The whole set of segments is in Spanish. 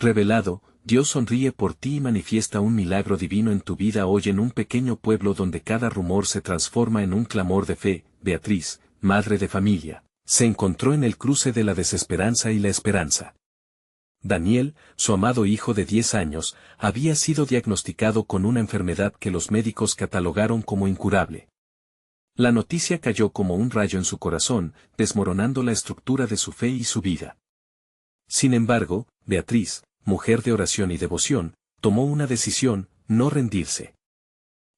Revelado, Dios sonríe por ti y manifiesta un milagro divino en tu vida hoy en un pequeño pueblo donde cada rumor se transforma en un clamor de fe. Beatriz, madre de familia, se encontró en el cruce de la desesperanza y la esperanza. Daniel, su amado hijo de 10 años, había sido diagnosticado con una enfermedad que los médicos catalogaron como incurable. La noticia cayó como un rayo en su corazón, desmoronando la estructura de su fe y su vida. Sin embargo, Beatriz, mujer de oración y devoción, tomó una decisión: no rendirse.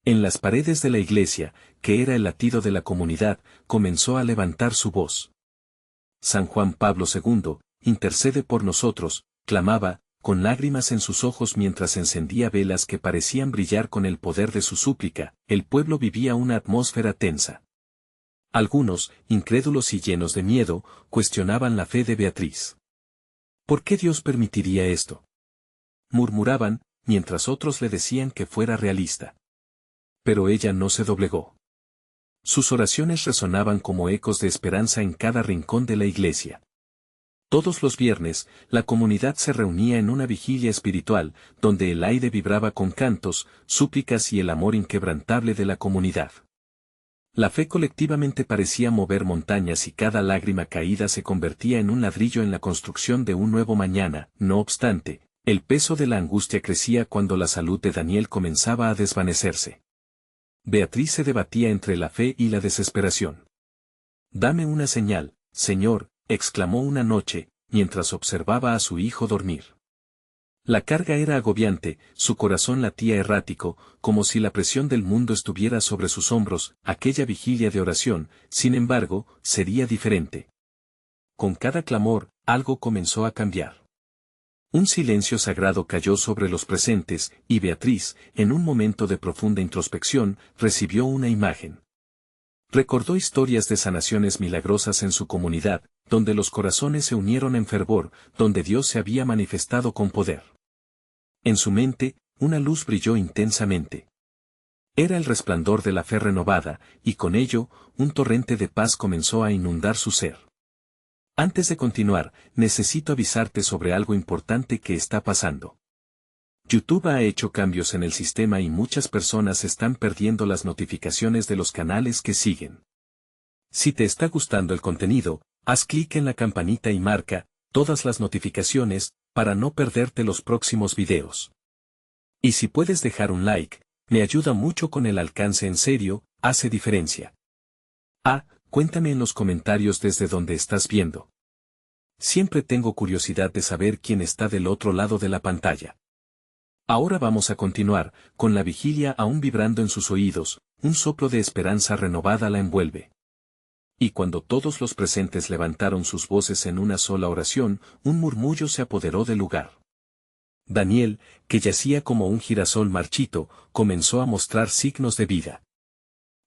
En las paredes de la iglesia, que era el latido de la comunidad, comenzó a levantar su voz. San Juan Pablo II, intercede por nosotros, clamaba, con lágrimas en sus ojos mientras encendía velas que parecían brillar con el poder de su súplica. El pueblo vivía una atmósfera tensa. Algunos, incrédulos y llenos de miedo, cuestionaban la fe de Beatriz. ¿Por qué Dios permitiría esto?, murmuraban, mientras otros le decían que fuera realista. Pero ella no se doblegó. Sus oraciones resonaban como ecos de esperanza en cada rincón de la iglesia. Todos los viernes, la comunidad se reunía en una vigilia espiritual, donde el aire vibraba con cantos, súplicas y el amor inquebrantable de la comunidad. La fe colectivamente parecía mover montañas y cada lágrima caída se convertía en un ladrillo en la construcción de un nuevo mañana. No obstante, el peso de la angustia crecía cuando la salud de Daniel comenzaba a desvanecerse. Beatriz se debatía entre la fe y la desesperación. «Dame una señal, Señor», exclamó una noche, mientras observaba a su hijo dormir. La carga era agobiante, su corazón latía errático, como si la presión del mundo estuviera sobre sus hombros. Aquella vigilia de oración, sin embargo, sería diferente. Con cada clamor, algo comenzó a cambiar. Un silencio sagrado cayó sobre los presentes, y Beatriz, en un momento de profunda introspección, recibió una imagen. Recordó historias de sanaciones milagrosas en su comunidad, donde los corazones se unieron en fervor, donde Dios se había manifestado con poder. En su mente, una luz brilló intensamente. Era el resplandor de la fe renovada, y con ello, un torrente de paz comenzó a inundar su ser. Antes de continuar, necesito avisarte sobre algo importante que está pasando. YouTube ha hecho cambios en el sistema y muchas personas están perdiendo las notificaciones de los canales que siguen. Si te está gustando el contenido, haz clic en la campanita y marca todas las notificaciones para no perderte los próximos videos. Y si puedes dejar un like, me ayuda mucho con el alcance. En serio, hace diferencia. Cuéntame en los comentarios desde donde estás viendo. Siempre tengo curiosidad de saber quién está del otro lado de la pantalla. Ahora vamos a continuar, con la vigilia aún vibrando en sus oídos, un soplo de esperanza renovada la envuelve. Y cuando todos los presentes levantaron sus voces en una sola oración, un murmullo se apoderó del lugar. Daniel, que yacía como un girasol marchito, comenzó a mostrar signos de vida.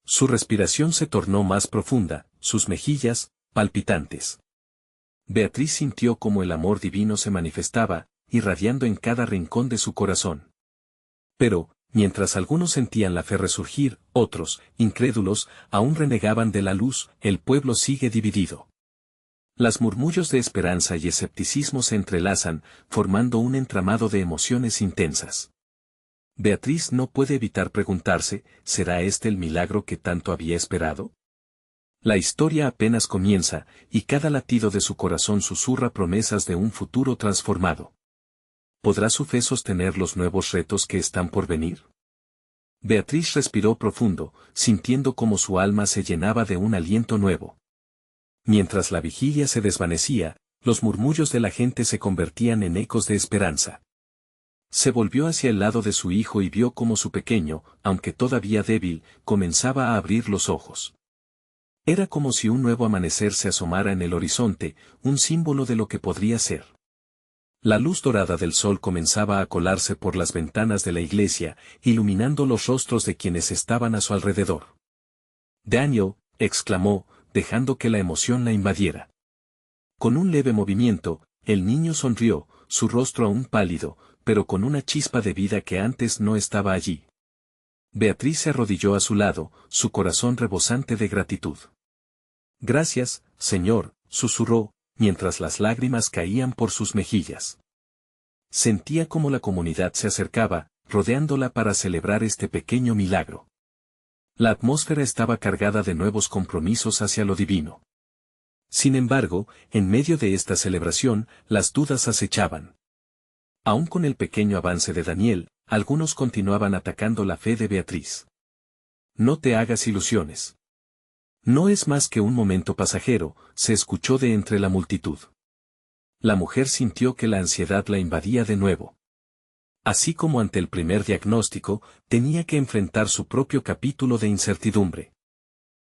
Su respiración se tornó más profunda, sus mejillas, palpitantes. Beatriz sintió como el amor divino se manifestaba, irradiando en cada rincón de su corazón. Pero, mientras algunos sentían la fe resurgir, otros, incrédulos, aún renegaban de la luz. El pueblo sigue dividido. Las murmullos de esperanza y escepticismo se entrelazan, formando un entramado de emociones intensas. Beatriz no puede evitar preguntarse, ¿será este el milagro que tanto había esperado? La historia apenas comienza, y cada latido de su corazón susurra promesas de un futuro transformado. ¿Podrá su fe sostener los nuevos retos que están por venir? Beatriz respiró profundo, sintiendo como su alma se llenaba de un aliento nuevo. Mientras la vigilia se desvanecía, los murmullos de la gente se convertían en ecos de esperanza. Se volvió hacia el lado de su hijo y vio cómo su pequeño, aunque todavía débil, comenzaba a abrir los ojos. Era como si un nuevo amanecer se asomara en el horizonte, un símbolo de lo que podría ser. La luz dorada del sol comenzaba a colarse por las ventanas de la iglesia, iluminando los rostros de quienes estaban a su alrededor. «Daniel», exclamó, dejando que la emoción la invadiera. Con un leve movimiento, el niño sonrió, su rostro aún pálido, pero con una chispa de vida que antes no estaba allí. Beatriz se arrodilló a su lado, su corazón rebosante de gratitud. «Gracias, Señor», susurró, mientras las lágrimas caían por sus mejillas. Sentía como la comunidad se acercaba, rodeándola para celebrar este pequeño milagro. La atmósfera estaba cargada de nuevos compromisos hacia lo divino. Sin embargo, en medio de esta celebración, las dudas acechaban. Aún con el pequeño avance de Daniel, algunos continuaban atacando la fe de Beatriz. No te hagas ilusiones. No es más que un momento pasajero, se escuchó de entre la multitud. La mujer sintió que la ansiedad la invadía de nuevo. Así como ante el primer diagnóstico, tenía que enfrentar su propio capítulo de incertidumbre.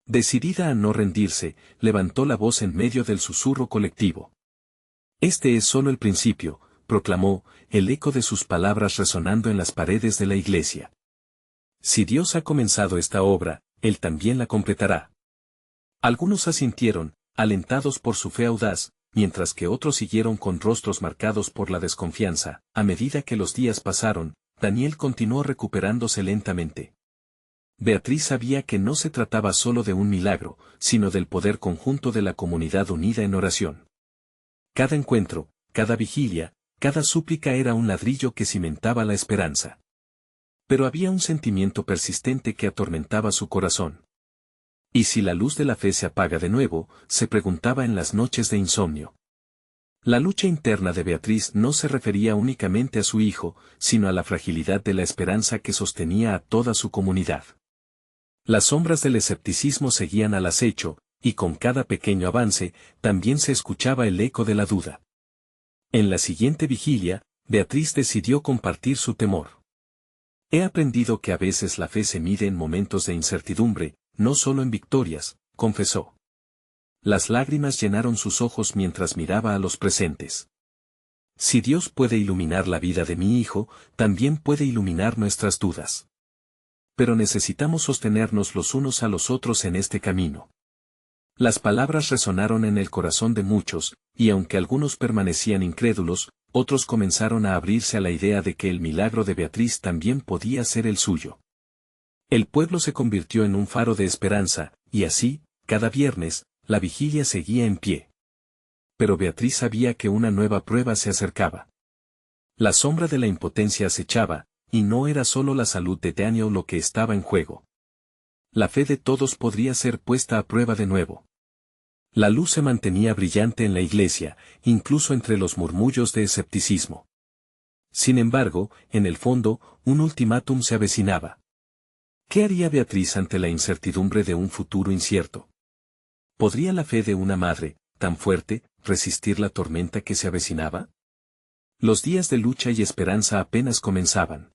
Decidida a no rendirse, levantó la voz en medio del susurro colectivo. Este es solo el principio, proclamó, el eco de sus palabras resonando en las paredes de la iglesia. Si Dios ha comenzado esta obra, Él también la completará. Algunos asintieron, alentados por su fe audaz, mientras que otros siguieron con rostros marcados por la desconfianza. A medida que los días pasaron, Daniel continuó recuperándose lentamente. Beatriz sabía que no se trataba solo de un milagro, sino del poder conjunto de la comunidad unida en oración. Cada encuentro, cada vigilia, cada súplica era un ladrillo que cimentaba la esperanza. Pero había un sentimiento persistente que atormentaba su corazón. ¿Y si la luz de la fe se apaga de nuevo?, se preguntaba en las noches de insomnio. La lucha interna de Beatriz no se refería únicamente a su hijo, sino a la fragilidad de la esperanza que sostenía a toda su comunidad. Las sombras del escepticismo seguían al acecho, y con cada pequeño avance, también se escuchaba el eco de la duda. En la siguiente vigilia, Beatriz decidió compartir su temor. He aprendido que a veces la fe se mide en momentos de incertidumbre, no solo en victorias, confesó. Las lágrimas llenaron sus ojos mientras miraba a los presentes. Si Dios puede iluminar la vida de mi hijo, también puede iluminar nuestras dudas. Pero necesitamos sostenernos los unos a los otros en este camino. Las palabras resonaron en el corazón de muchos, y aunque algunos permanecían incrédulos, otros comenzaron a abrirse a la idea de que el milagro de Beatriz también podía ser el suyo. El pueblo se convirtió en un faro de esperanza, y así, cada viernes, la vigilia seguía en pie. Pero Beatriz sabía que una nueva prueba se acercaba. La sombra de la impotencia acechaba, y no era solo la salud de Daniel lo que estaba en juego. La fe de todos podría ser puesta a prueba de nuevo. La luz se mantenía brillante en la iglesia, incluso entre los murmullos de escepticismo. Sin embargo, en el fondo, un ultimátum se avecinaba. ¿Qué haría Beatriz ante la incertidumbre de un futuro incierto? ¿Podría la fe de una madre, tan fuerte, resistir la tormenta que se avecinaba? Los días de lucha y esperanza apenas comenzaban.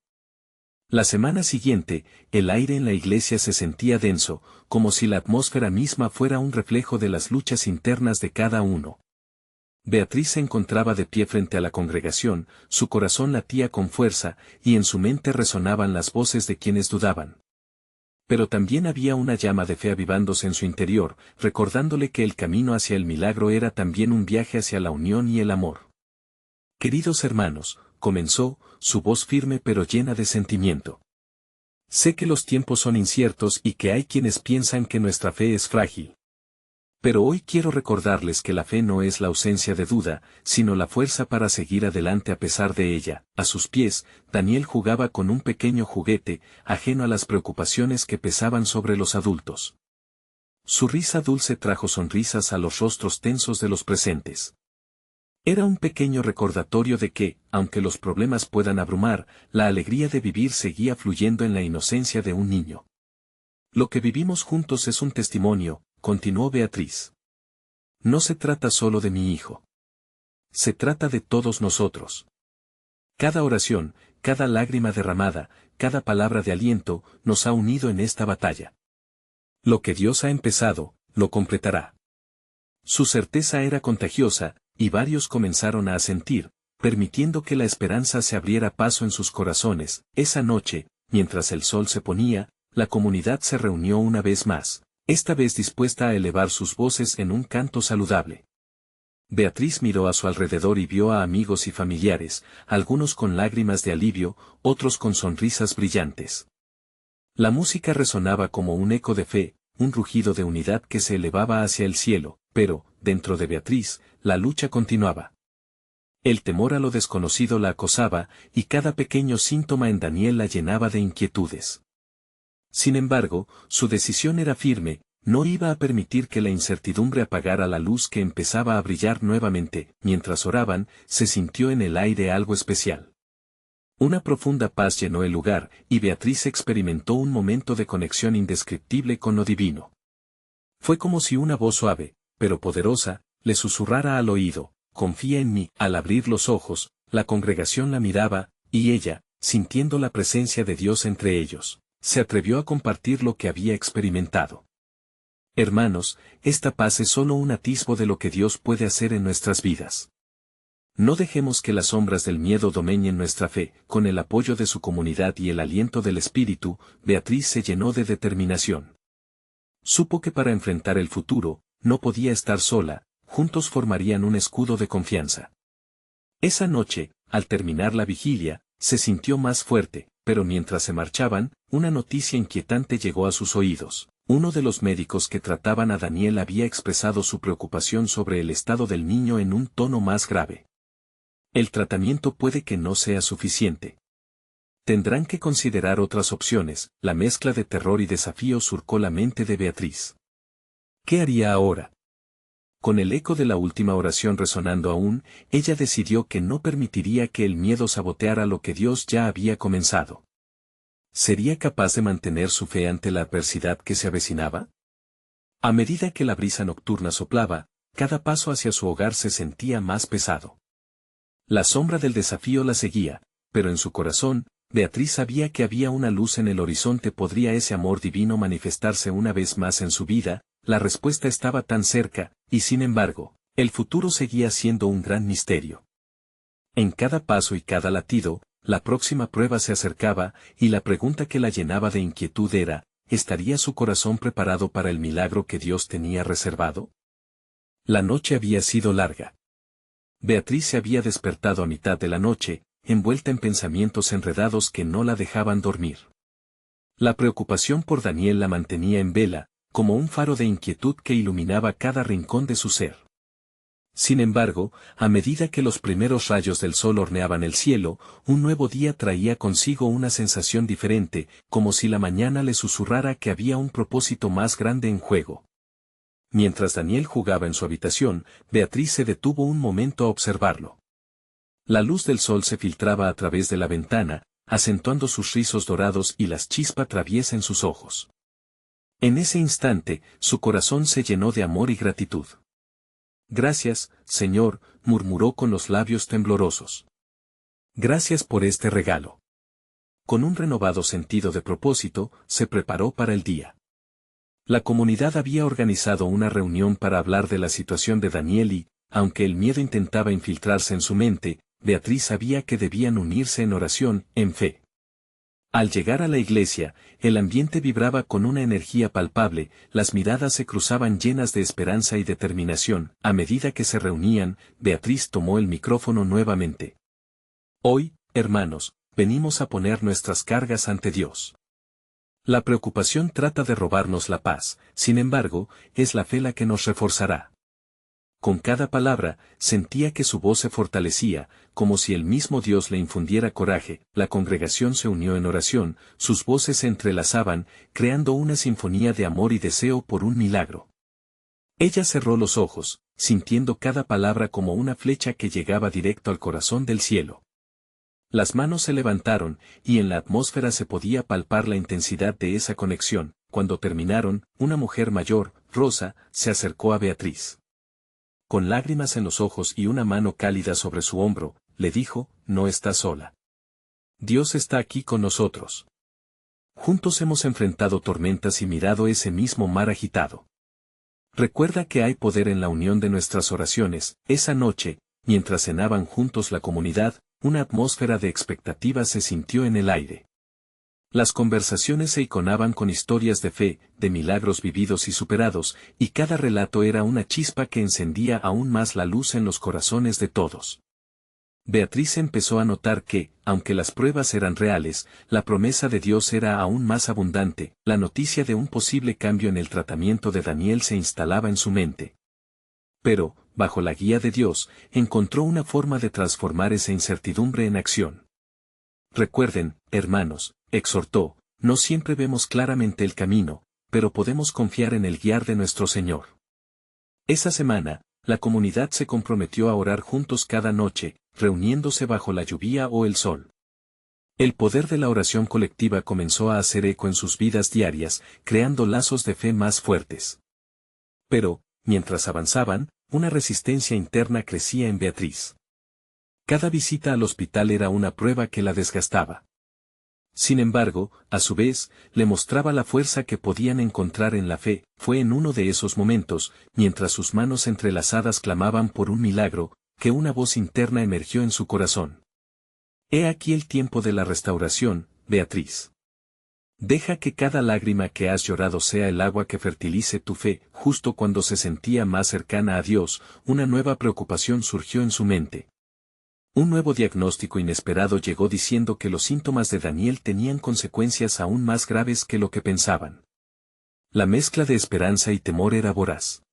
La semana siguiente, el aire en la iglesia se sentía denso, como si la atmósfera misma fuera un reflejo de las luchas internas de cada uno. Beatriz se encontraba de pie frente a la congregación, su corazón latía con fuerza, y en su mente resonaban las voces de quienes dudaban. Pero también había una llama de fe avivándose en su interior, recordándole que el camino hacia el milagro era también un viaje hacia la unión y el amor. Queridos hermanos, comenzó, su voz firme pero llena de sentimiento. Sé que los tiempos son inciertos y que hay quienes piensan que nuestra fe es frágil. Pero hoy quiero recordarles que la fe no es la ausencia de duda, sino la fuerza para seguir adelante a pesar de ella. A sus pies, Daniel jugaba con un pequeño juguete, ajeno a las preocupaciones que pesaban sobre los adultos. Su risa dulce trajo sonrisas a los rostros tensos de los presentes. Era un pequeño recordatorio de que, aunque los problemas puedan abrumar, la alegría de vivir seguía fluyendo en la inocencia de un niño. Lo que vivimos juntos es un testimonio, continuó Beatriz. No se trata solo de mi hijo. Se trata de todos nosotros. Cada oración, cada lágrima derramada, cada palabra de aliento, nos ha unido en esta batalla. Lo que Dios ha empezado, lo completará. Su certeza era contagiosa, y varios comenzaron a asentir, permitiendo que la esperanza se abriera paso en sus corazones. Esa noche, mientras el sol se ponía, la comunidad se reunió una vez más, esta vez dispuesta a elevar sus voces en un canto saludable. Beatriz miró a su alrededor y vio a amigos y familiares, algunos con lágrimas de alivio, otros con sonrisas brillantes. La música resonaba como un eco de fe, un rugido de unidad que se elevaba hacia el cielo, pero, dentro de Beatriz, la lucha continuaba. El temor a lo desconocido la acosaba, y cada pequeño síntoma en Daniel la llenaba de inquietudes. Sin embargo, su decisión era firme, no iba a permitir que la incertidumbre apagara la luz que empezaba a brillar nuevamente. Mientras oraban, se sintió en el aire algo especial. Una profunda paz llenó el lugar, y Beatriz experimentó un momento de conexión indescriptible con lo divino. Fue como si una voz suave, pero poderosa, le susurrara al oído: confía en mí. Al abrir los ojos, la congregación la miraba, y ella, sintiendo la presencia de Dios entre ellos, se atrevió a compartir lo que había experimentado. Hermanos, esta paz es solo un atisbo de lo que Dios puede hacer en nuestras vidas. No dejemos que las sombras del miedo domeñen nuestra fe. Con el apoyo de su comunidad y el aliento del Espíritu, Beatriz se llenó de determinación. Supo que para enfrentar el futuro, no podía estar sola, juntos formarían un escudo de confianza. Esa noche, al terminar la vigilia, se sintió más fuerte, pero mientras se marchaban, una noticia inquietante llegó a sus oídos. Uno de los médicos que trataban a Daniel había expresado su preocupación sobre el estado del niño en un tono más grave. El tratamiento puede que no sea suficiente. Tendrán que considerar otras opciones. La mezcla de terror y desafío surcó la mente de Beatriz. ¿Qué haría ahora? Con el eco de la última oración resonando aún, ella decidió que no permitiría que el miedo saboteara lo que Dios ya había comenzado. ¿Sería capaz de mantener su fe ante la adversidad que se avecinaba? A medida que la brisa nocturna soplaba, cada paso hacia su hogar se sentía más pesado. La sombra del desafío la seguía, pero en su corazón, Beatriz sabía que había una luz en el horizonte. ¿Podría ese amor divino manifestarse una vez más en su vida? La respuesta estaba tan cerca, y sin embargo, el futuro seguía siendo un gran misterio. En cada paso y cada latido, la próxima prueba se acercaba, y la pregunta que la llenaba de inquietud era: ¿estaría su corazón preparado para el milagro que Dios tenía reservado? La noche había sido larga. Beatriz se había despertado a mitad de la noche, envuelta en pensamientos enredados que no la dejaban dormir. La preocupación por Daniel la mantenía en vela, como un faro de inquietud que iluminaba cada rincón de su ser. Sin embargo, a medida que los primeros rayos del sol horneaban el cielo, un nuevo día traía consigo una sensación diferente, como si la mañana le susurrara que había un propósito más grande en juego. Mientras Daniel jugaba en su habitación, Beatriz se detuvo un momento a observarlo. La luz del sol se filtraba a través de la ventana, acentuando sus rizos dorados y las chispas traviesa en sus ojos. En ese instante, su corazón se llenó de amor y gratitud. «Gracias, Señor», murmuró con los labios temblorosos. «Gracias por este regalo». Con un renovado sentido de propósito, se preparó para el día. La comunidad había organizado una reunión para hablar de la situación de Daniel y, aunque el miedo intentaba infiltrarse en su mente, Beatriz sabía que debían unirse en oración, en fe. Al llegar a la iglesia, el ambiente vibraba con una energía palpable, las miradas se cruzaban llenas de esperanza y determinación. A medida que se reunían, Beatriz tomó el micrófono nuevamente. «Hoy, hermanos, venimos a poner nuestras cargas ante Dios. La preocupación trata de robarnos la paz, sin embargo, es la fe la que nos reforzará». Con cada palabra, sentía que su voz se fortalecía, como si el mismo Dios le infundiera coraje. La congregación se unió en oración, sus voces se entrelazaban, creando una sinfonía de amor y deseo por un milagro. Ella cerró los ojos, sintiendo cada palabra como una flecha que llegaba directo al corazón del cielo. Las manos se levantaron, y en la atmósfera se podía palpar la intensidad de esa conexión. Cuando terminaron, una mujer mayor, Rosa, se acercó a Beatriz. Con lágrimas en los ojos y una mano cálida sobre su hombro, le dijo: «No estás sola. Dios está aquí con nosotros. Juntos hemos enfrentado tormentas y mirado ese mismo mar agitado. Recuerda que hay poder en la unión de nuestras oraciones». Esa noche, mientras cenaban juntos la comunidad, una atmósfera de expectativa se sintió en el aire. Las conversaciones se iconaban con historias de fe, de milagros vividos y superados, y cada relato era una chispa que encendía aún más la luz en los corazones de todos. Beatriz empezó a notar que, aunque las pruebas eran reales, la promesa de Dios era aún más abundante. La noticia de un posible cambio en el tratamiento de Daniel se instalaba en su mente. Pero, bajo la guía de Dios, encontró una forma de transformar esa incertidumbre en acción. Recuerden, hermanos, exhortó, no siempre vemos claramente el camino, pero podemos confiar en el guiar de nuestro Señor. Esa semana, la comunidad se comprometió a orar juntos cada noche, reuniéndose bajo la lluvia o el sol. El poder de la oración colectiva comenzó a hacer eco en sus vidas diarias, creando lazos de fe más fuertes. Pero, mientras avanzaban, una resistencia interna crecía en Beatriz. Cada visita al hospital era una prueba que la desgastaba. Sin embargo, a su vez, le mostraba la fuerza que podían encontrar en la fe. Fue en uno de esos momentos, mientras sus manos entrelazadas clamaban por un milagro, que una voz interna emergió en su corazón. He aquí el tiempo de la restauración, Beatriz. Deja que cada lágrima que has llorado sea el agua que fertilice tu fe. Justo cuando se sentía más cercana a Dios, una nueva preocupación surgió en su mente. Un nuevo diagnóstico inesperado llegó diciendo que los síntomas de Daniel tenían consecuencias aún más graves que lo que pensaban. La mezcla de esperanza y temor era voraz.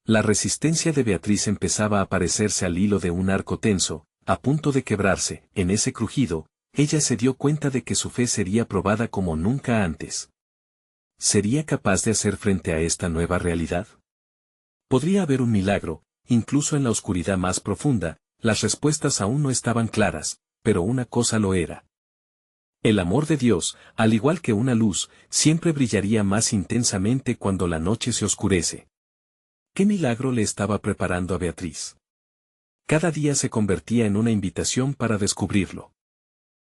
La resistencia de Beatriz empezaba a parecerse al hilo de un arco tenso, a punto de quebrarse. En ese crujido, ella se dio cuenta de que su fe sería probada como nunca antes. ¿Sería capaz de hacer frente a esta nueva realidad? ¿Podría haber un milagro, incluso en la oscuridad más profunda? Las respuestas aún no estaban claras, pero una cosa lo era. El amor de Dios, al igual que una luz, siempre brillaría más intensamente cuando la noche se oscurece. ¿Qué milagro le estaba preparando a Beatriz? Cada día se convertía en una invitación para descubrirlo.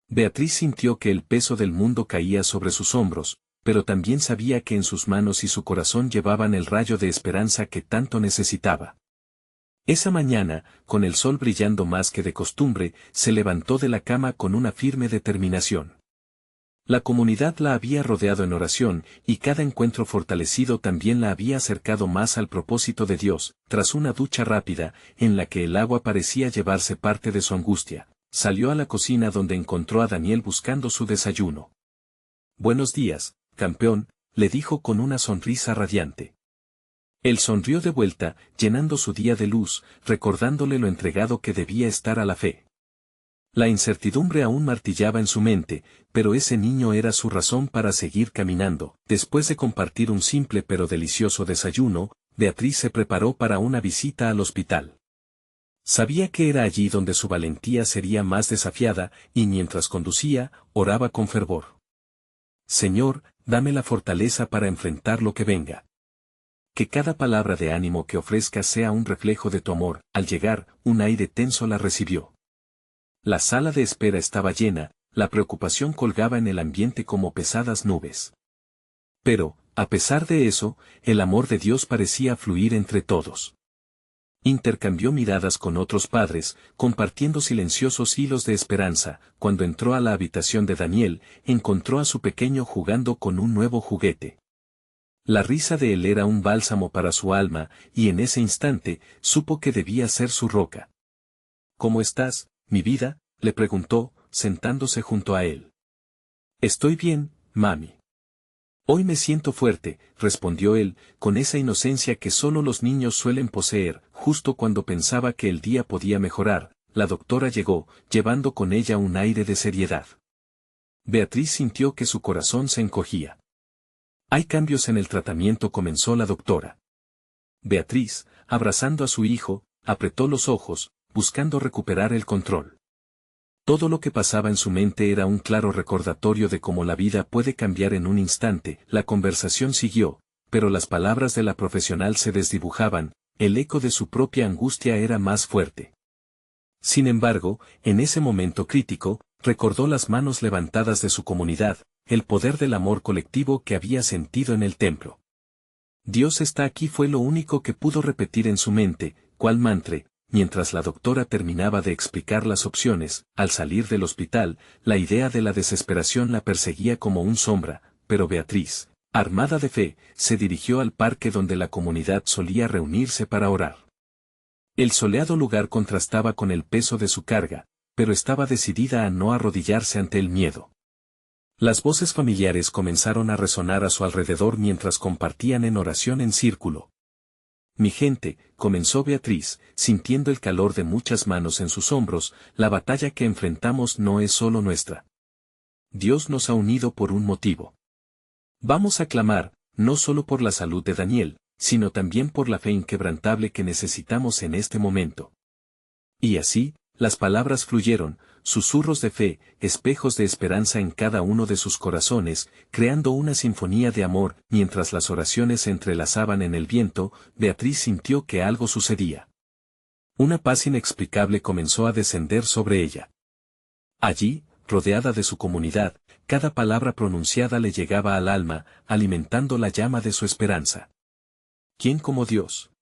Beatriz sintió que el peso del mundo caía sobre sus hombros, pero también sabía que en sus manos y su corazón llevaban el rayo de esperanza que tanto necesitaba. Esa mañana, con el sol brillando más que de costumbre, se levantó de la cama con una firme determinación. La comunidad la había rodeado en oración, y cada encuentro fortalecido también la había acercado más al propósito de Dios. Tras una ducha rápida, en la que el agua parecía llevarse parte de su angustia, salió a la cocina donde encontró a Daniel buscando su desayuno. «Buenos días, campeón», le dijo con una sonrisa radiante. Él sonrió de vuelta, llenando su día de luz, recordándole lo entregado que debía estar a la fe. La incertidumbre aún martillaba en su mente, pero ese niño era su razón para seguir caminando. Después de compartir un simple pero delicioso desayuno, Beatriz se preparó para una visita al hospital. Sabía que era allí donde su valentía sería más desafiada, y mientras conducía, oraba con fervor. «Señor, dame la fortaleza para enfrentar lo que venga. Que cada palabra de ánimo que ofrezca sea un reflejo de tu amor». Al llegar, un aire tenso la recibió. La sala de espera estaba llena, la preocupación colgaba en el ambiente como pesadas nubes. Pero, a pesar de eso, el amor de Dios parecía fluir entre todos. Intercambió miradas con otros padres, compartiendo silenciosos hilos de esperanza. Cuando entró a la habitación de Daniel, encontró a su pequeño jugando con un nuevo juguete. La risa de él era un bálsamo para su alma, y en ese instante, supo que debía ser su roca. «¿Cómo estás, mi vida?», le preguntó, sentándose junto a él. «Estoy bien, mami». «Hoy me siento fuerte», respondió él, con esa inocencia que solo los niños suelen poseer. Justo cuando pensaba que el día podía mejorar, la doctora llegó, llevando con ella un aire de seriedad. Beatriz sintió que su corazón se encogía. «Hay cambios en el tratamiento», comenzó la doctora. Beatriz, abrazando a su hijo, apretó los ojos, buscando recuperar el control. Todo lo que pasaba en su mente era un claro recordatorio de cómo la vida puede cambiar en un instante. La conversación siguió, pero las palabras de la profesional se desdibujaban, el eco de su propia angustia era más fuerte. Sin embargo, en ese momento crítico, recordó las manos levantadas de su comunidad, el poder del amor colectivo que había sentido en el templo. «Dios está aquí», fue lo único que pudo repetir en su mente, cual mantra. Mientras la doctora terminaba de explicar las opciones, al salir del hospital, la idea de la desesperación la perseguía como un sombra, pero Beatriz, armada de fe, se dirigió al parque donde la comunidad solía reunirse para orar. El soleado lugar contrastaba con el peso de su carga, pero estaba decidida a no arrodillarse ante el miedo. Las voces familiares comenzaron a resonar a su alrededor mientras compartían en oración en círculo. Mi gente, comenzó Beatriz, sintiendo el calor de muchas manos en sus hombros, la batalla que enfrentamos no es solo nuestra. Dios nos ha unido por un motivo. Vamos a clamar, no solo por la salud de Daniel, sino también por la fe inquebrantable que necesitamos en este momento. Y así, las palabras fluyeron, susurros de fe, espejos de esperanza en cada uno de sus corazones, creando una sinfonía de amor. Mientras las oraciones se entrelazaban en el viento, Beatriz sintió que algo sucedía. Una paz inexplicable comenzó a descender sobre ella. Allí, rodeada de su comunidad, cada palabra pronunciada le llegaba al alma, alimentando la llama de su esperanza. ¿Quién como Dios?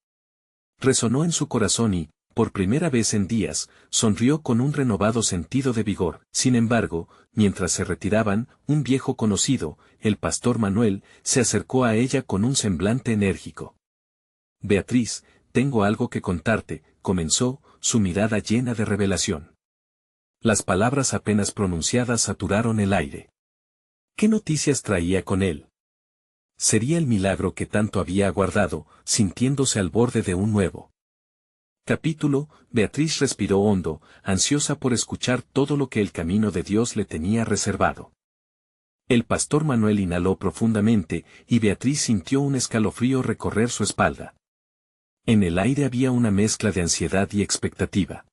Resonó en su corazón y, por primera vez en días, sonrió con un renovado sentido de vigor. Sin embargo, mientras se retiraban, un viejo conocido, el pastor Manuel, se acercó a ella con un semblante enérgico. Beatriz, tengo algo que contarte, comenzó, su mirada llena de revelación. Las palabras apenas pronunciadas saturaron el aire. ¿Qué noticias traía con él? Sería el milagro que tanto había aguardado, sintiéndose al borde de un nuevo capítulo. Beatriz respiró hondo, ansiosa por escuchar todo lo que el camino de Dios le tenía reservado. El pastor Manuel inhaló profundamente, y Beatriz sintió un escalofrío recorrer su espalda. En el aire había una mezcla de ansiedad y expectativa.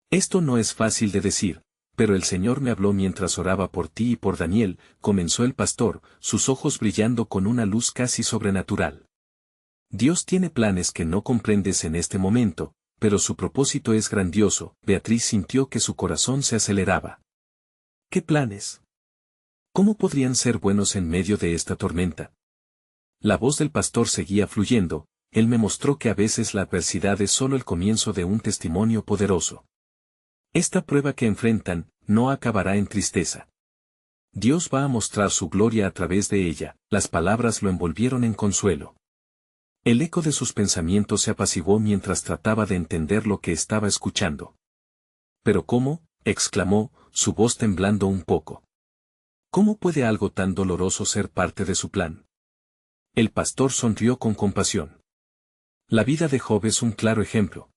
Esto no es fácil de decir, pero el Señor me habló mientras oraba por ti y por Daniel, comenzó el pastor, sus ojos brillando con una luz casi sobrenatural. Dios tiene planes que no comprendes en este momento, pero su propósito es grandioso. Beatriz sintió que su corazón se aceleraba. ¿Qué planes? ¿Cómo podrían ser buenos en medio de esta tormenta? La voz del pastor seguía fluyendo, él me mostró que a veces la adversidad es solo el comienzo de un testimonio poderoso. Esta prueba que enfrentan, no acabará en tristeza. Dios va a mostrar su gloria a través de ella. Las palabras lo envolvieron en consuelo. El eco de sus pensamientos se apaciguó mientras trataba de entender lo que estaba escuchando. ¿Pero cómo?, exclamó, su voz temblando un poco. ¿Cómo puede algo tan doloroso ser parte de su plan? El pastor sonrió con compasión. La vida de Job es un claro ejemplo.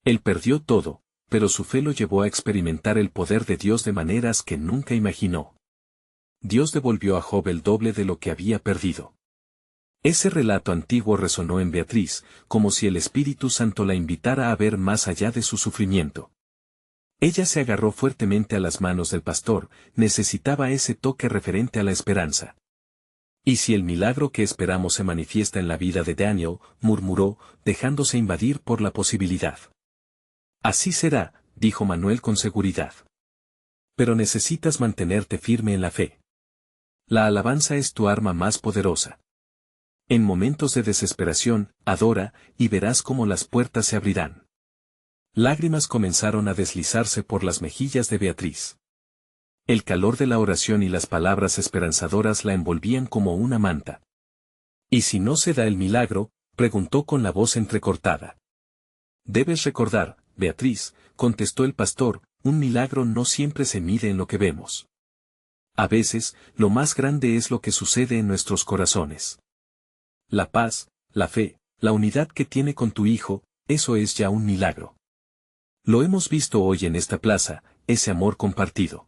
Él perdió todo, pero su fe lo llevó a experimentar el poder de Dios de maneras que nunca imaginó. Dios devolvió a Job el doble de lo que había perdido. Ese relato antiguo resonó en Beatriz, como si el Espíritu Santo la invitara a ver más allá de su sufrimiento. Ella se agarró fuertemente a las manos del pastor, necesitaba ese toque referente a la esperanza. ¿Y si el milagro que esperamos se manifiesta en la vida de Daniel?, murmuró, dejándose invadir por la posibilidad. Así será, dijo Manuel con seguridad. Pero necesitas mantenerte firme en la fe. La alabanza es tu arma más poderosa. En momentos de desesperación, adora, y verás cómo las puertas se abrirán. Lágrimas comenzaron a deslizarse por las mejillas de Beatriz. El calor de la oración y las palabras esperanzadoras la envolvían como una manta. ¿Y si no se da el milagro?, preguntó con la voz entrecortada. Debes recordar, Beatriz, contestó el pastor, un milagro no siempre se mide en lo que vemos. A veces, lo más grande es lo que sucede en nuestros corazones. La paz, la fe, la unidad que tiene con tu hijo, eso es ya un milagro. Lo hemos visto hoy en esta plaza, ese amor compartido.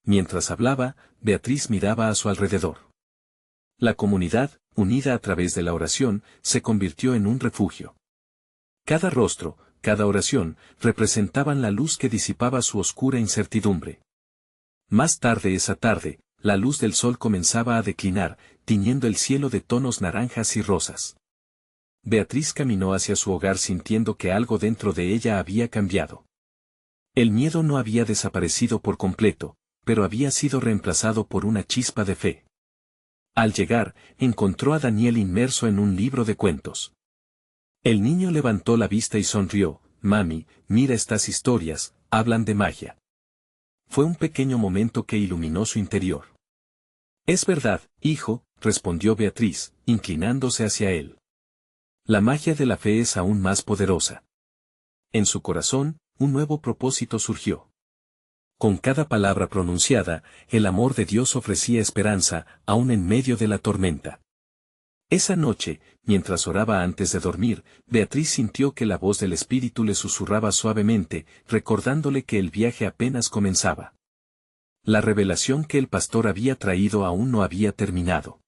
Mientras hablaba, Beatriz miraba a su alrededor. La comunidad, unida a través de la oración, se convirtió en un refugio. Cada rostro, cada oración, representaban la luz que disipaba su oscura incertidumbre. Más tarde esa tarde, la luz del sol comenzaba a declinar, tiñendo el cielo de tonos naranjas y rosas. Beatriz caminó hacia su hogar sintiendo que algo dentro de ella había cambiado. El miedo no había desaparecido por completo, pero había sido reemplazado por una chispa de fe. Al llegar, encontró a Daniel inmerso en un libro de cuentos. El niño levantó la vista y sonrió. Mami, mira estas historias, hablan de magia. Fue un pequeño momento que iluminó su interior. Es verdad, hijo, respondió Beatriz, inclinándose hacia él. La magia de la fe es aún más poderosa. En su corazón, un nuevo propósito surgió. Con cada palabra pronunciada, el amor de Dios ofrecía esperanza, aún en medio de la tormenta. Esa noche, mientras oraba antes de dormir, Beatriz sintió que la voz del Espíritu le susurraba suavemente, recordándole que el viaje apenas comenzaba. La revelación que el pastor había traído aún no había terminado.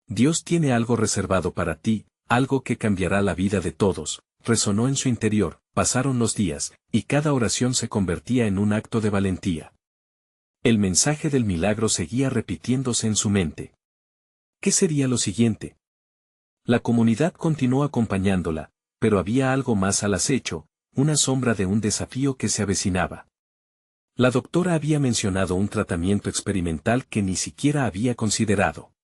Dios tiene algo reservado para ti, algo que cambiará la vida de todos, resonó en su interior. Pasaron los días, y cada oración se convertía en un acto de valentía. El mensaje del milagro seguía repitiéndose en su mente. ¿Qué sería lo siguiente? La comunidad continuó acompañándola, pero había algo más al acecho, una sombra de un desafío que se avecinaba. La doctora había mencionado un tratamiento experimental que ni siquiera había considerado.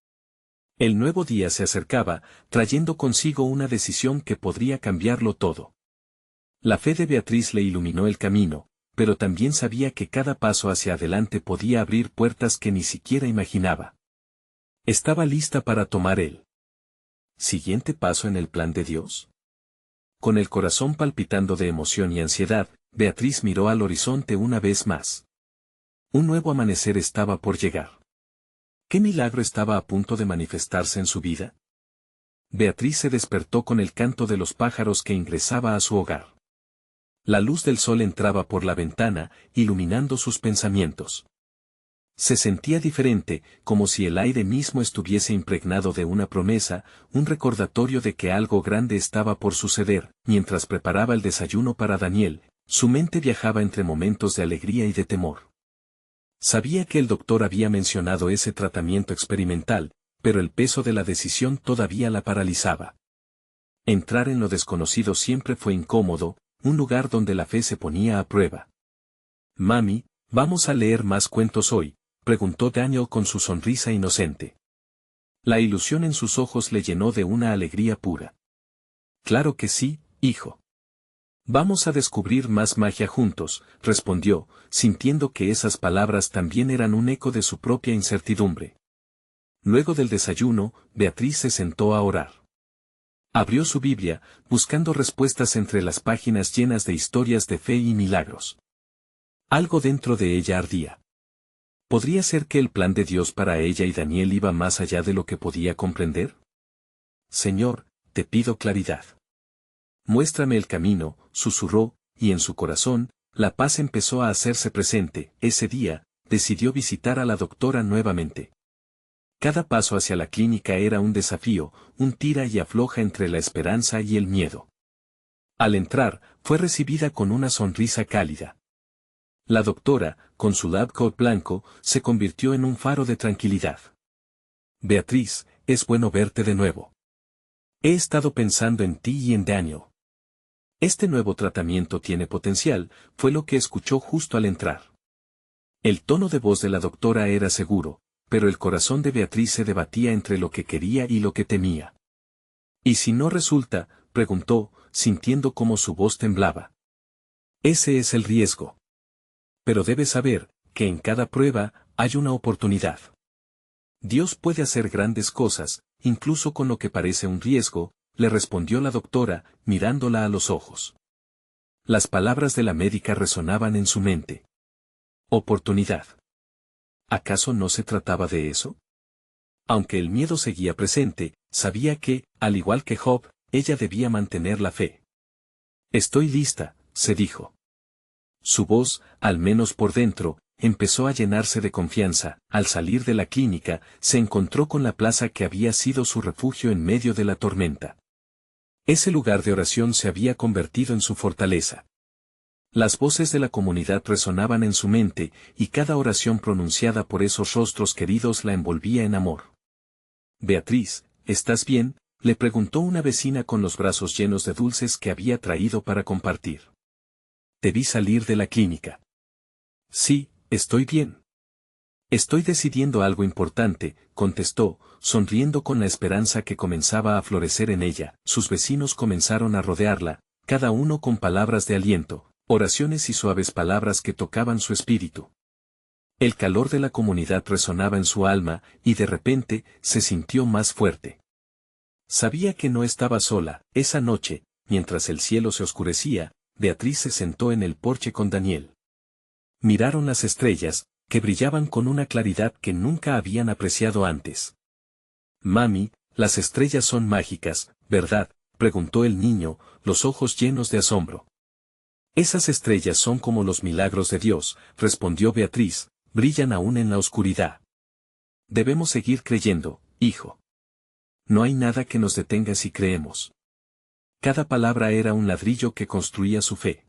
El nuevo día se acercaba, trayendo consigo una decisión que podría cambiarlo todo. La fe de Beatriz le iluminó el camino, pero también sabía que cada paso hacia adelante podía abrir puertas que ni siquiera imaginaba. Estaba lista para tomar el siguiente paso en el plan de Dios. Con el corazón palpitando de emoción y ansiedad, Beatriz miró al horizonte una vez más. Un nuevo amanecer estaba por llegar. ¿Qué milagro estaba a punto de manifestarse en su vida? Beatriz se despertó con el canto de los pájaros que ingresaba a su hogar. La luz del sol entraba por la ventana, iluminando sus pensamientos. Se sentía diferente, como si el aire mismo estuviese impregnado de una promesa, un recordatorio de que algo grande estaba por suceder. Mientras preparaba el desayuno para Daniel, su mente viajaba entre momentos de alegría y de temor. Sabía que el doctor había mencionado ese tratamiento experimental, pero el peso de la decisión todavía la paralizaba. Entrar en lo desconocido siempre fue incómodo, un lugar donde la fe se ponía a prueba. «Mami, ¿vamos a leer más cuentos hoy?», preguntó Daniel con su sonrisa inocente. La ilusión en sus ojos le llenó de una alegría pura. «Claro que sí, hijo. Vamos a descubrir más magia juntos», respondió, sintiendo que esas palabras también eran un eco de su propia incertidumbre. Luego del desayuno, Beatriz se sentó a orar. Abrió su Biblia, buscando respuestas entre las páginas llenas de historias de fe y milagros. Algo dentro de ella ardía. ¿Podría ser que el plan de Dios para ella y Daniel iba más allá de lo que podía comprender? «Señor, te pido claridad. Muéstrame el camino», susurró, y en su corazón, la paz empezó a hacerse presente. Ese día, decidió visitar a la doctora nuevamente. Cada paso hacia la clínica era un desafío, un tira y afloja entre la esperanza y el miedo. Al entrar, fue recibida con una sonrisa cálida. La doctora, con su lab coat blanco, se convirtió en un faro de tranquilidad. «Beatriz, es bueno verte de nuevo. He estado pensando en ti y en Daniel. Este nuevo tratamiento tiene potencial», fue lo que escuchó justo al entrar. El tono de voz de la doctora era seguro, pero el corazón de Beatriz se debatía entre lo que quería y lo que temía. «¿Y si no resulta?», preguntó, sintiendo cómo su voz temblaba. «Ese es el riesgo. Pero debes saber, que en cada prueba, hay una oportunidad. Dios puede hacer grandes cosas, incluso con lo que parece un riesgo», le respondió la doctora, mirándola a los ojos. Las palabras de la médica resonaban en su mente. «Oportunidad». ¿Acaso no se trataba de eso? Aunque el miedo seguía presente, sabía que, al igual que Job, ella debía mantener la fe. «Estoy lista», se dijo. Su voz, al menos por dentro, empezó a llenarse de confianza. Al salir de la clínica, se encontró con la plaza que había sido su refugio en medio de la tormenta. Ese lugar de oración se había convertido en su fortaleza. Las voces de la comunidad resonaban en su mente, y cada oración pronunciada por esos rostros queridos la envolvía en amor. «Beatriz, ¿estás bien?», le preguntó una vecina con los brazos llenos de dulces que había traído para compartir. «Te vi salir de la clínica». «Sí, estoy bien. Estoy decidiendo algo importante», contestó, sonriendo con la esperanza que comenzaba a florecer en ella. Sus vecinos comenzaron a rodearla, cada uno con palabras de aliento, oraciones y suaves palabras que tocaban su espíritu. El calor de la comunidad resonaba en su alma, y de repente, se sintió más fuerte. Sabía que no estaba sola. Esa noche, mientras el cielo se oscurecía, Beatriz se sentó en el porche con Daniel. Miraron las estrellas, que brillaban con una claridad que nunca habían apreciado antes. «Mami, las estrellas son mágicas, ¿verdad?, preguntó el niño, los ojos llenos de asombro. Esas estrellas son como los milagros de Dios, respondió Beatriz, brillan aún en la oscuridad. Debemos seguir creyendo, hijo. No hay nada que nos detenga si creemos. Cada palabra era un ladrillo que construía su fe.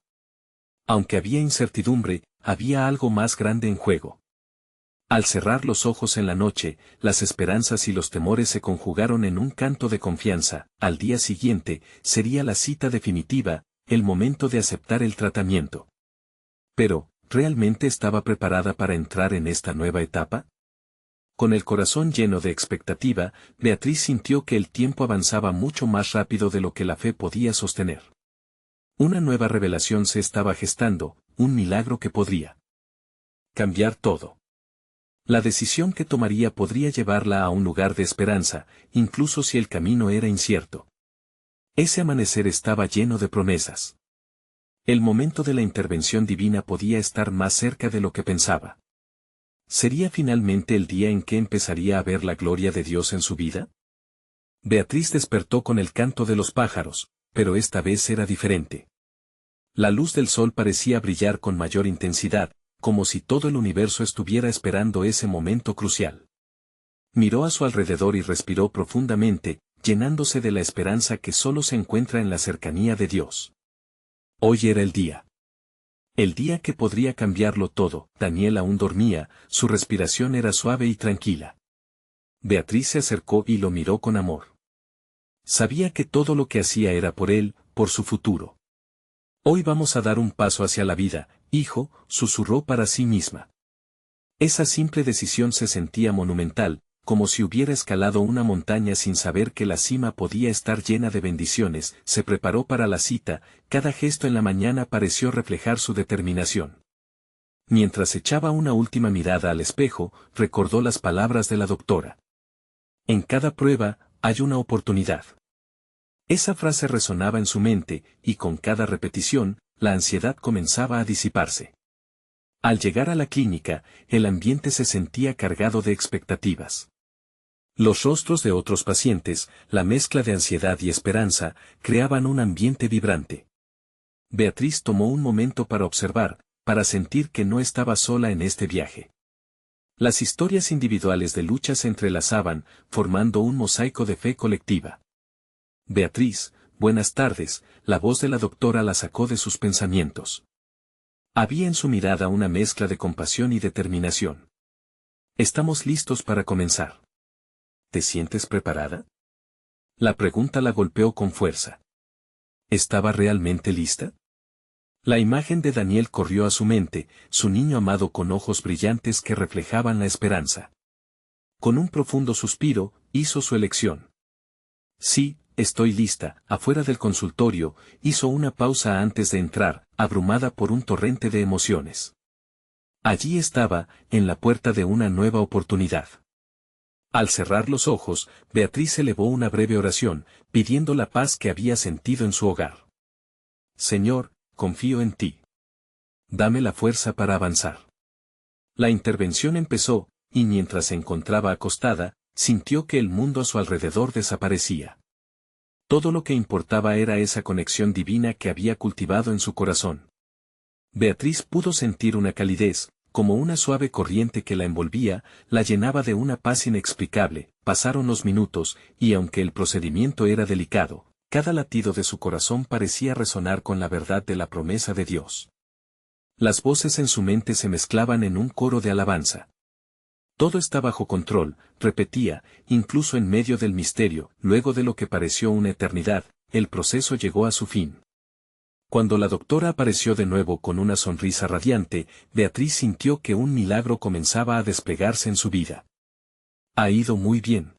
Aunque había incertidumbre, había algo más grande en juego. Al cerrar los ojos en la noche, las esperanzas y los temores se conjugaron en un canto de confianza. Al día siguiente, sería la cita definitiva, el momento de aceptar el tratamiento. Pero, ¿realmente estaba preparada para entrar en esta nueva etapa? Con el corazón lleno de expectativa, Beatriz sintió que el tiempo avanzaba mucho más rápido de lo que la fe podía sostener. Una nueva revelación se estaba gestando, un milagro que podría cambiar todo. La decisión que tomaría podría llevarla a un lugar de esperanza, incluso si el camino era incierto. Ese amanecer estaba lleno de promesas. El momento de la intervención divina podía estar más cerca de lo que pensaba. ¿Sería finalmente el día en que empezaría a ver la gloria de Dios en su vida? Beatriz despertó con el canto de los pájaros, pero esta vez era diferente. La luz del sol parecía brillar con mayor intensidad, como si todo el universo estuviera esperando ese momento crucial. Miró a su alrededor y respiró profundamente, llenándose de la esperanza que solo se encuentra en la cercanía de Dios. Hoy era el día. El día que podría cambiarlo todo. Daniel aún dormía, su respiración era suave y tranquila. Beatriz se acercó y lo miró con amor. Sabía que todo lo que hacía era por él, por su futuro. Hoy vamos a dar un paso hacia la vida, hijo, susurró para sí misma. Esa simple decisión se sentía monumental, como si hubiera escalado una montaña sin saber que la cima podía estar llena de bendiciones. Se preparó para la cita, cada gesto en la mañana pareció reflejar su determinación. Mientras echaba una última mirada al espejo, recordó las palabras de la doctora. En cada prueba, hay una oportunidad. Esa frase resonaba en su mente, y con cada repetición, la ansiedad comenzaba a disiparse. Al llegar a la clínica, el ambiente se sentía cargado de expectativas. Los rostros de otros pacientes, la mezcla de ansiedad y esperanza, creaban un ambiente vibrante. Beatriz tomó un momento para observar, para sentir que no estaba sola en este viaje. Las historias individuales de lucha se entrelazaban, formando un mosaico de fe colectiva. Beatriz, buenas tardes, la voz de la doctora la sacó de sus pensamientos. Había en su mirada una mezcla de compasión y determinación. Estamos listos para comenzar. ¿Te sientes preparada? La pregunta la golpeó con fuerza. ¿Estaba realmente lista? La imagen de Daniel corrió a su mente, su niño amado con ojos brillantes que reflejaban la esperanza. Con un profundo suspiro, hizo su elección. Sí, estoy lista. Afuera del consultorio, hizo una pausa antes de entrar, abrumada por un torrente de emociones. Allí estaba, en la puerta de una nueva oportunidad. Al cerrar los ojos, Beatriz elevó una breve oración, pidiendo la paz que había sentido en su hogar. Señor, confío en ti. Dame la fuerza para avanzar. La intervención empezó, y mientras se encontraba acostada, sintió que el mundo a su alrededor desaparecía. Todo lo que importaba era esa conexión divina que había cultivado en su corazón. Beatriz pudo sentir una calidez, como una suave corriente que la envolvía, la llenaba de una paz inexplicable. Pasaron los minutos, y aunque el procedimiento era delicado, cada latido de su corazón parecía resonar con la verdad de la promesa de Dios. Las voces en su mente se mezclaban en un coro de alabanza. Todo está bajo control, repetía, incluso en medio del misterio. Luego de lo que pareció una eternidad, el proceso llegó a su fin. Cuando la doctora apareció de nuevo con una sonrisa radiante, Beatriz sintió que un milagro comenzaba a desplegarse en su vida. Ha ido muy bien.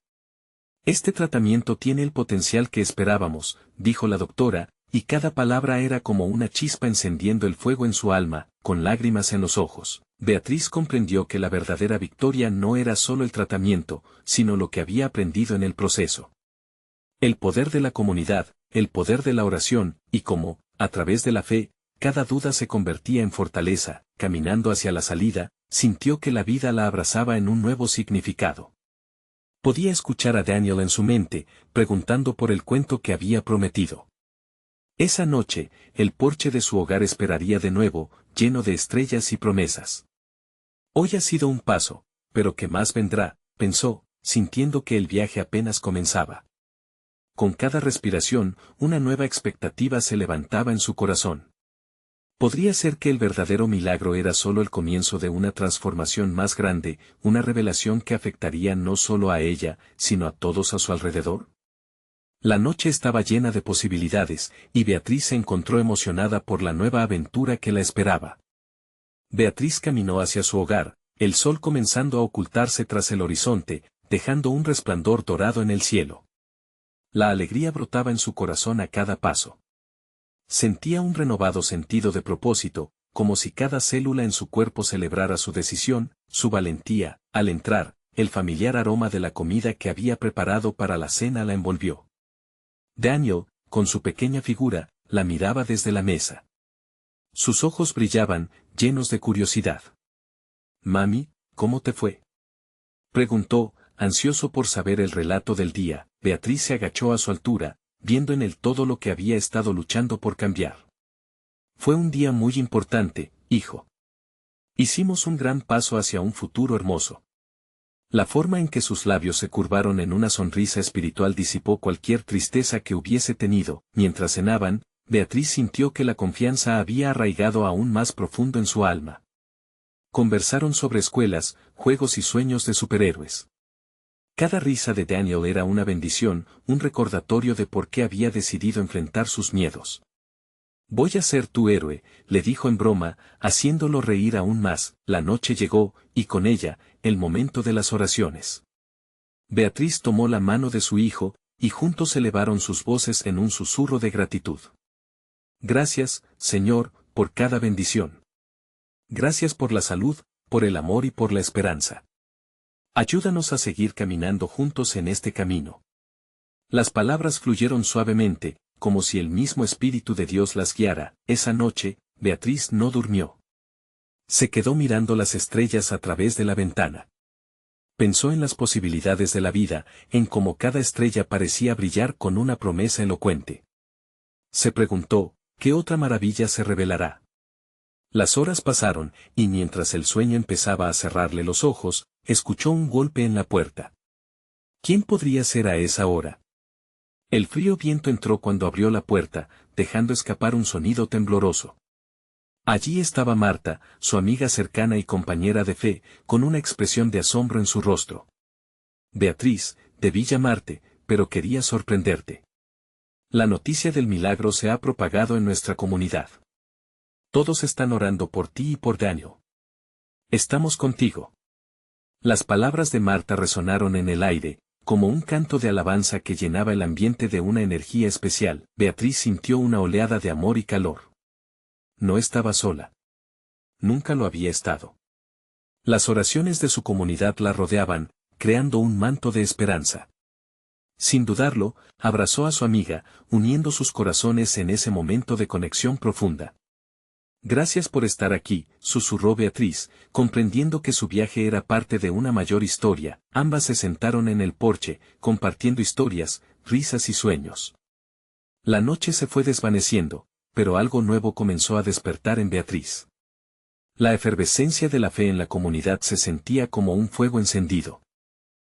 Este tratamiento tiene el potencial que esperábamos, dijo la doctora, y cada palabra era como una chispa encendiendo el fuego en su alma, con lágrimas en los ojos. Beatriz comprendió que la verdadera victoria no era solo el tratamiento, sino lo que había aprendido en el proceso. El poder de la comunidad, el poder de la oración, y cómo, a través de la fe, cada duda se convertía en fortaleza. Caminando hacia la salida, sintió que la vida la abrazaba en un nuevo significado. Podía escuchar a Daniel en su mente, preguntando por el cuento que había prometido. Esa noche, el porche de su hogar esperaría de nuevo, lleno de estrellas y promesas. Hoy ha sido un paso, pero ¿qué más vendrá?, pensó, sintiendo que el viaje apenas comenzaba. Con cada respiración, una nueva expectativa se levantaba en su corazón. Podría ser que el verdadero milagro era solo el comienzo de una transformación más grande, una revelación que afectaría no solo a ella, sino a todos a su alrededor. La noche estaba llena de posibilidades, y Beatriz se encontró emocionada por la nueva aventura que la esperaba. Beatriz caminó hacia su hogar, el sol comenzando a ocultarse tras el horizonte, dejando un resplandor dorado en el cielo. La alegría brotaba en su corazón a cada paso. Sentía un renovado sentido de propósito, como si cada célula en su cuerpo celebrara su decisión, su valentía. Al entrar, el familiar aroma de la comida que había preparado para la cena la envolvió. Daniel, con su pequeña figura, la miraba desde la mesa. Sus ojos brillaban, llenos de curiosidad. «Mami, ¿cómo te fue?», preguntó, ansioso por saber el relato del día. Beatriz se agachó a su altura, viendo en él todo lo que había estado luchando por cambiar. «Fue un día muy importante, hijo. Hicimos un gran paso hacia un futuro hermoso». La forma en que sus labios se curvaron en una sonrisa espiritual disipó cualquier tristeza que hubiese tenido. Mientras cenaban, Beatriz sintió que la confianza había arraigado aún más profundo en su alma. Conversaron sobre escuelas, juegos y sueños de superhéroes. Cada risa de Daniel era una bendición, un recordatorio de por qué había decidido enfrentar sus miedos. «Voy a ser tu héroe», le dijo en broma, haciéndolo reír aún más. La noche llegó, y con ella, el momento de las oraciones. Beatriz tomó la mano de su hijo, y juntos elevaron sus voces en un susurro de gratitud. «Gracias, Señor, por cada bendición. Gracias por la salud, por el amor y por la esperanza. Ayúdanos a seguir caminando juntos en este camino». Las palabras fluyeron suavemente, como si el mismo Espíritu de Dios las guiara. Esa noche, Beatriz no durmió. Se quedó mirando las estrellas a través de la ventana. Pensó en las posibilidades de la vida, en cómo cada estrella parecía brillar con una promesa elocuente. Se preguntó, ¿qué otra maravilla se revelará? Las horas pasaron, y mientras el sueño empezaba a cerrarle los ojos, escuchó un golpe en la puerta. ¿Quién podría ser a esa hora? El frío viento entró cuando abrió la puerta, dejando escapar un sonido tembloroso. Allí estaba Marta, su amiga cercana y compañera de fe, con una expresión de asombro en su rostro. «Beatriz, debí llamarte, pero quería sorprenderte. La noticia del milagro se ha propagado en nuestra comunidad. Todos están orando por ti y por Daniel. Estamos contigo». Las palabras de Marta resonaron en el aire, como un canto de alabanza que llenaba el ambiente de una energía especial. Beatriz sintió una oleada de amor y calor. No estaba sola. Nunca lo había estado. Las oraciones de su comunidad la rodeaban, creando un manto de esperanza. Sin dudarlo, abrazó a su amiga, uniendo sus corazones en ese momento de conexión profunda. «Gracias por estar aquí», susurró Beatriz, comprendiendo que su viaje era parte de una mayor historia. Ambas se sentaron en el porche, compartiendo historias, risas y sueños. La noche se fue desvaneciendo, pero algo nuevo comenzó a despertar en Beatriz. La efervescencia de la fe en la comunidad se sentía como un fuego encendido.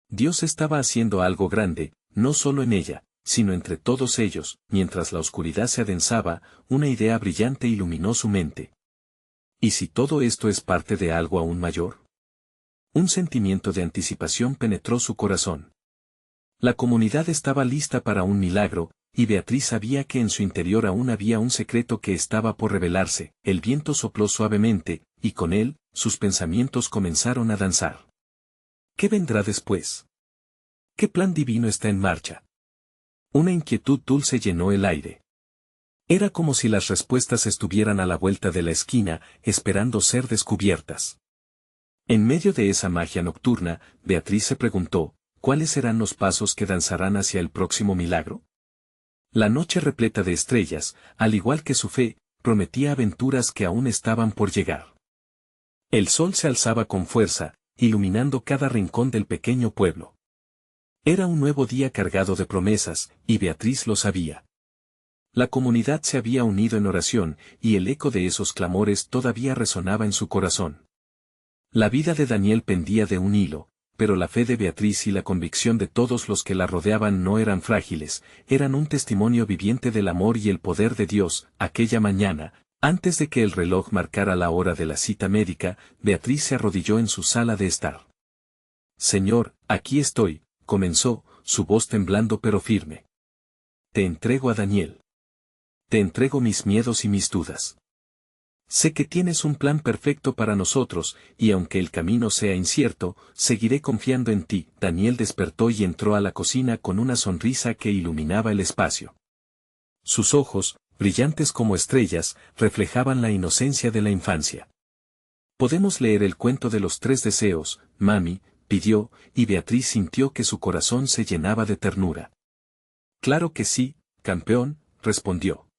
Dios estaba haciendo algo grande, no solo en ella, sino entre todos ellos. Mientras la oscuridad se adensaba, una idea brillante iluminó su mente. ¿Y si todo esto es parte de algo aún mayor? Un sentimiento de anticipación penetró su corazón. La comunidad estaba lista para un milagro, y Beatriz sabía que en su interior aún había un secreto que estaba por revelarse. El viento sopló suavemente, y con él, sus pensamientos comenzaron a danzar. ¿Qué vendrá después? ¿Qué plan divino está en marcha? Una inquietud dulce llenó el aire. Era como si las respuestas estuvieran a la vuelta de la esquina, esperando ser descubiertas. En medio de esa magia nocturna, Beatriz se preguntó, ¿cuáles serán los pasos que danzarán hacia el próximo milagro? La noche repleta de estrellas, al igual que su fe, prometía aventuras que aún estaban por llegar. El sol se alzaba con fuerza, iluminando cada rincón del pequeño pueblo. Era un nuevo día cargado de promesas, y Beatriz lo sabía. La comunidad se había unido en oración, y el eco de esos clamores todavía resonaba en su corazón. La vida de Daniel pendía de un hilo, pero la fe de Beatriz y la convicción de todos los que la rodeaban no eran frágiles, eran un testimonio viviente del amor y el poder de Dios. Aquella mañana, antes de que el reloj marcara la hora de la cita médica, Beatriz se arrodilló en su sala de estar. Señor, aquí estoy, comenzó, su voz temblando pero firme. Te entrego a Daniel. Te entrego mis miedos y mis dudas. Sé que tienes un plan perfecto para nosotros, y aunque el camino sea incierto, seguiré confiando en ti. Daniel despertó y entró a la cocina con una sonrisa que iluminaba el espacio. Sus ojos, brillantes como estrellas, reflejaban la inocencia de la infancia. Podemos leer el cuento de los 3 deseos, mami, pidió, y Beatriz sintió que su corazón se llenaba de ternura. Claro que sí, campeón, respondió.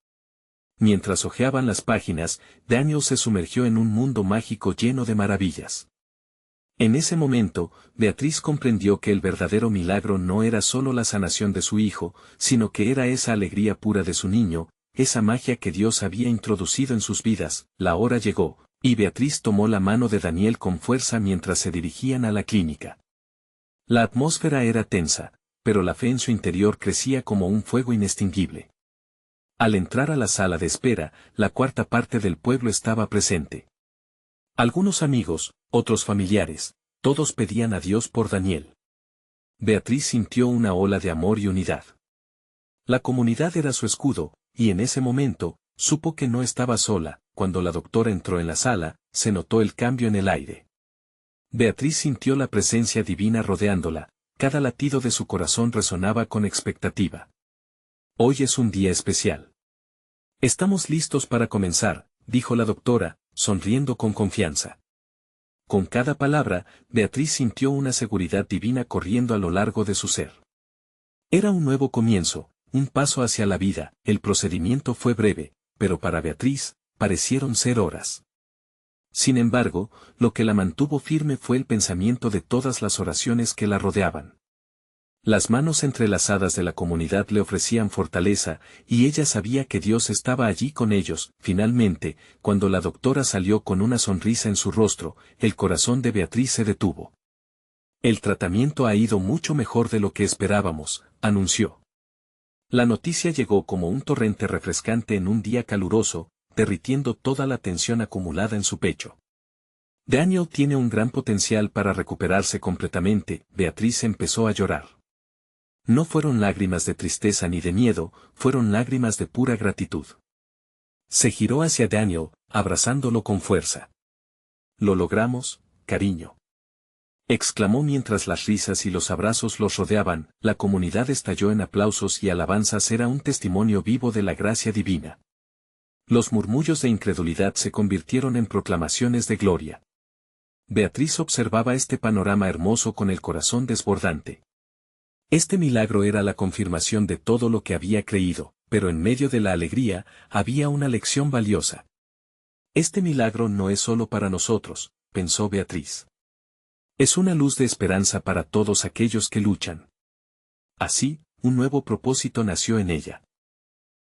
Mientras hojeaban las páginas, Daniel se sumergió en un mundo mágico lleno de maravillas. En ese momento, Beatriz comprendió que el verdadero milagro no era solo la sanación de su hijo, sino que era esa alegría pura de su niño, esa magia que Dios había introducido en sus vidas. La hora llegó, y Beatriz tomó la mano de Daniel con fuerza mientras se dirigían a la clínica. La atmósfera era tensa, pero la fe en su interior crecía como un fuego inextinguible. Al entrar a la sala de espera, la cuarta parte del pueblo estaba presente. Algunos amigos, otros familiares, todos pedían a Dios por Daniel. Beatriz sintió una ola de amor y unidad. La comunidad era su escudo, y en ese momento, supo que no estaba sola. Cuando la doctora entró en la sala, se notó el cambio en el aire. Beatriz sintió la presencia divina rodeándola, cada latido de su corazón resonaba con expectativa. Hoy es un día especial. Estamos listos para comenzar, dijo la doctora, sonriendo con confianza. Con cada palabra, Beatriz sintió una seguridad divina corriendo a lo largo de su ser. Era un nuevo comienzo, un paso hacia la vida. El procedimiento fue breve, pero para Beatriz, parecieron ser horas. Sin embargo, lo que la mantuvo firme fue el pensamiento de todas las oraciones que la rodeaban. Las manos entrelazadas de la comunidad le ofrecían fortaleza, y ella sabía que Dios estaba allí con ellos. Finalmente, cuando la doctora salió con una sonrisa en su rostro, el corazón de Beatriz se detuvo. El tratamiento ha ido mucho mejor de lo que esperábamos, anunció. La noticia llegó como un torrente refrescante en un día caluroso, derritiendo toda la tensión acumulada en su pecho. Daniel tiene un gran potencial para recuperarse completamente. Beatriz empezó a llorar. No fueron lágrimas de tristeza ni de miedo, fueron lágrimas de pura gratitud. Se giró hacia Daniel, abrazándolo con fuerza. Lo logramos, cariño. Exclamó mientras las risas y los abrazos los rodeaban. La comunidad estalló en aplausos y alabanzas. Era un testimonio vivo de la gracia divina. Los murmullos de incredulidad se convirtieron en proclamaciones de gloria. Beatriz observaba este panorama hermoso con el corazón desbordante. Este milagro era la confirmación de todo lo que había creído, pero en medio de la alegría, había una lección valiosa. Este milagro no es solo para nosotros, pensó Beatriz. Es una luz de esperanza para todos aquellos que luchan. Así, un nuevo propósito nació en ella.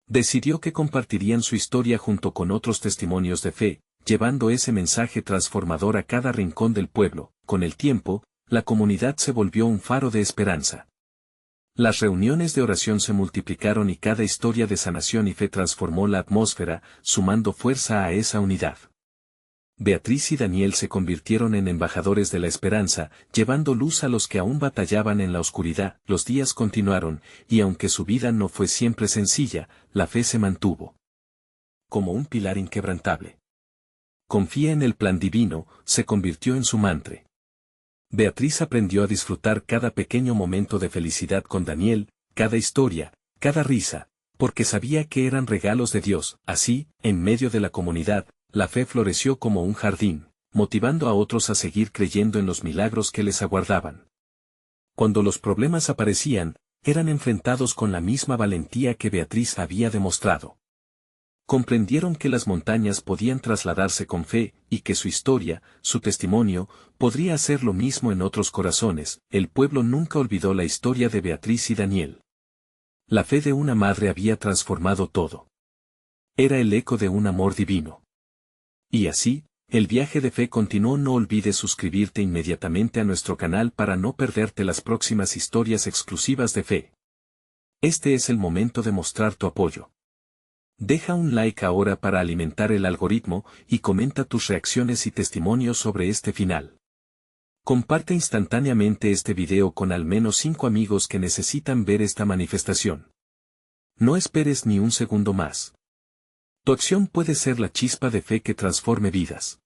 Decidió que compartirían su historia junto con otros testimonios de fe, llevando ese mensaje transformador a cada rincón del pueblo. Con el tiempo, la comunidad se volvió un faro de esperanza. Las reuniones de oración se multiplicaron y cada historia de sanación y fe transformó la atmósfera, sumando fuerza a esa unidad. Beatriz y Daniel se convirtieron en embajadores de la esperanza, llevando luz a los que aún batallaban en la oscuridad. Los días continuaron, y aunque su vida no fue siempre sencilla, la fe se mantuvo como un pilar inquebrantable. Confía en el plan divino, se convirtió en su mantra. Beatriz aprendió a disfrutar cada pequeño momento de felicidad con Daniel, cada historia, cada risa, porque sabía que eran regalos de Dios. Así, en medio de la comunidad, la fe floreció como un jardín, motivando a otros a seguir creyendo en los milagros que les aguardaban. Cuando los problemas aparecían, eran enfrentados con la misma valentía que Beatriz había demostrado. Comprendieron que las montañas podían trasladarse con fe, y que su historia, su testimonio, podría hacer lo mismo en otros corazones. El pueblo nunca olvidó la historia de Beatriz y Daniel. La fe de una madre había transformado todo. Era el eco de un amor divino. Y así, el viaje de fe continuó. No olvides suscribirte inmediatamente a nuestro canal para no perderte las próximas historias exclusivas de fe. Este es el momento de mostrar tu apoyo. Deja un like ahora para alimentar el algoritmo y comenta tus reacciones y testimonios sobre este final. Comparte instantáneamente este video con al menos 5 amigos que necesitan ver esta manifestación. No esperes ni un segundo más. Tu acción puede ser la chispa de fe que transforme vidas.